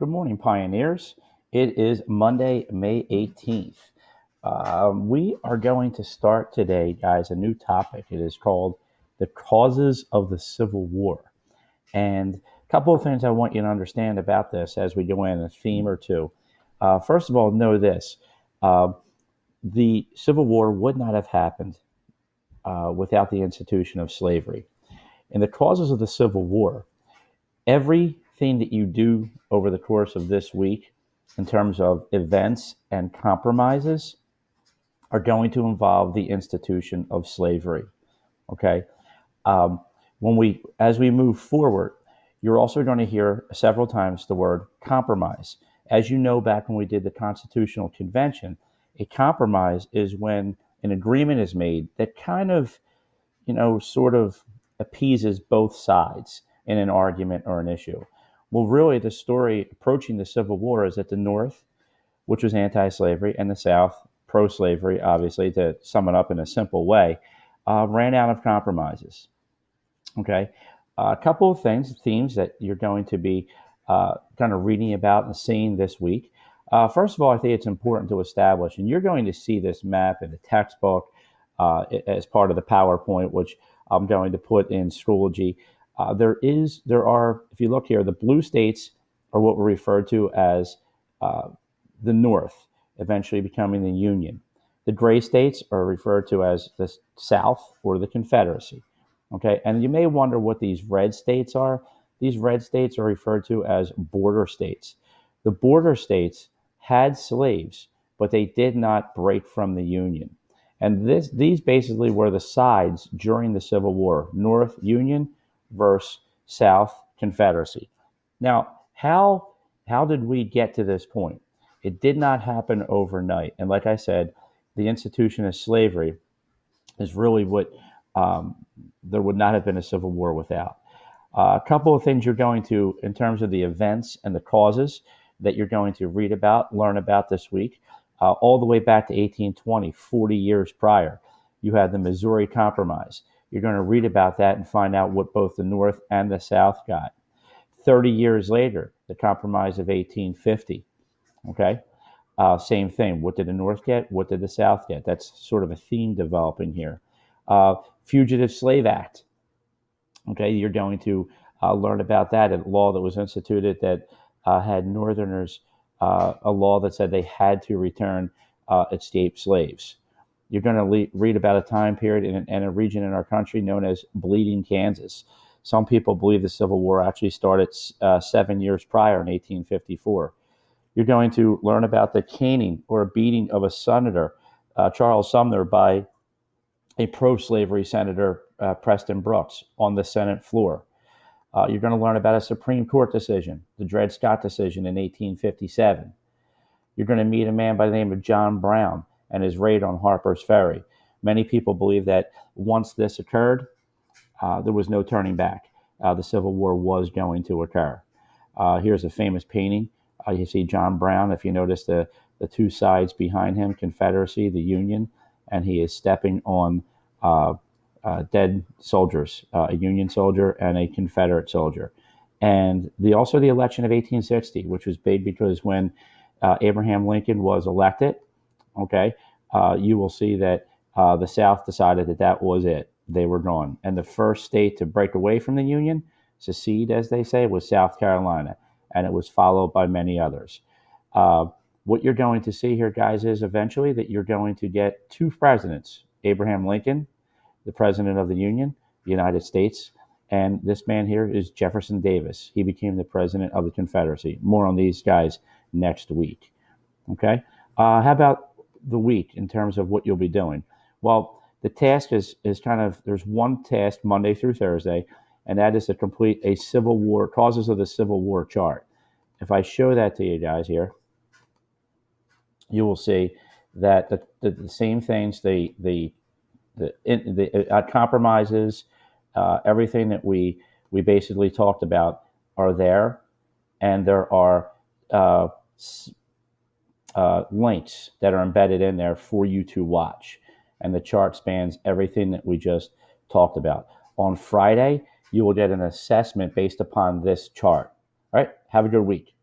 Good morning, pioneers. It is Monday, May 18th. We are going to start today, guys, a new topic. It is called The Causes of the Civil War. And a couple of things I want you to understand about this as we go in, a theme or two. First of all, know this uh, the Civil War would not have happened without the institution of slavery. And the causes of the Civil War, everything that you do over the course of this week in terms of events and compromises are going to involve the institution of slavery. Okay. Um, as we move forward, you're also going to hear several times the word compromise. As you know, back when we did the Constitutional Convention, a compromise is when an agreement is made that kind of, sort of appeases both sides in an argument or an issue. Well, really, the story approaching the Civil War is that the North, which was anti slavery, and the South, pro slavery, obviously, to sum it up in a simple way, ran out of compromises. Okay. A couple of themes that you're going to be kind of reading about and seeing this week. First of all, I think it's important to establish, and you're going to see this map in the textbook as part of the PowerPoint, which I'm going to put in Schoology. There are, if you look here, the blue states are what were referred to as uh, the North, eventually becoming the Union. The gray states are referred to as the South or the Confederacy. Okay, and you may wonder what these red states are. These red states are referred to as border states. The border states had slaves, but they did not break from the Union. And these basically were the sides during the Civil War: North Union versus South Confederacy. Now, how did we get to this point? It did not happen overnight. And like I said, the institution of slavery is really what um, there would not have been a civil war without. A couple of things you're going to, in terms of the events and the causes that you're going to read about, learn about this week, all the way back to 1820, 40 years prior. You had the Missouri Compromise. You're going to read about that and find out what both the North and the South got. 30 years later, the Compromise of 1850. Okay. Same thing. What did the North get? What did the South get? That's sort of a theme developing here. Fugitive Slave Act. Okay, you're going to learn about that, a law that was instituted that had Northerners, a law that said they had to return escaped slaves. You're going to read about a time period in a region in our country known as Bleeding Kansas. Some people believe the Civil War actually started 7 years prior in 1854. You're going to learn about the caning or beating of a senator, Charles Sumner, by a pro slavery senator, Preston Brooks, on the Senate floor. You're going to learn about a Supreme Court decision, the Dred Scott decision in 1857. You're going to meet a man by the name of John Brown and his raid on Harper's Ferry. Many people believe that once this occurred, there was no turning back. The Civil War was going to occur. Here's a famous painting. You see John Brown, if you notice the two sides behind him, Confederacy, the Union, and he is stepping on uh, dead soldiers, a Union soldier and a Confederate soldier. And also the election of 1860, which was big because when Abraham Lincoln was elected, okay, you will see that the South decided that that was it. They were gone. And the first state to break away from the Union, secede, as they say, was South Carolina. And it was followed by many others. Uh, what you're going to see here, guys, is eventually that you're going to get two presidents: Abraham Lincoln, the president of the Union, the United States, and this man here is Jefferson Davis. He became the president of the Confederacy. More on these guys next week. Okay. How about the week in terms of what you'll be doing? Well, the task is kind of, there's one task Monday through Thursday, and that is to complete a Civil War, causes of the Civil War chart. If I show that to you guys here, you will see that the same things, the compromises, everything that we basically talked about are there, and there are uh, links that are embedded in there for you to watch. And the chart spans everything that we just talked about. On Friday, you will get an assessment based upon this chart. All right. Have a good week.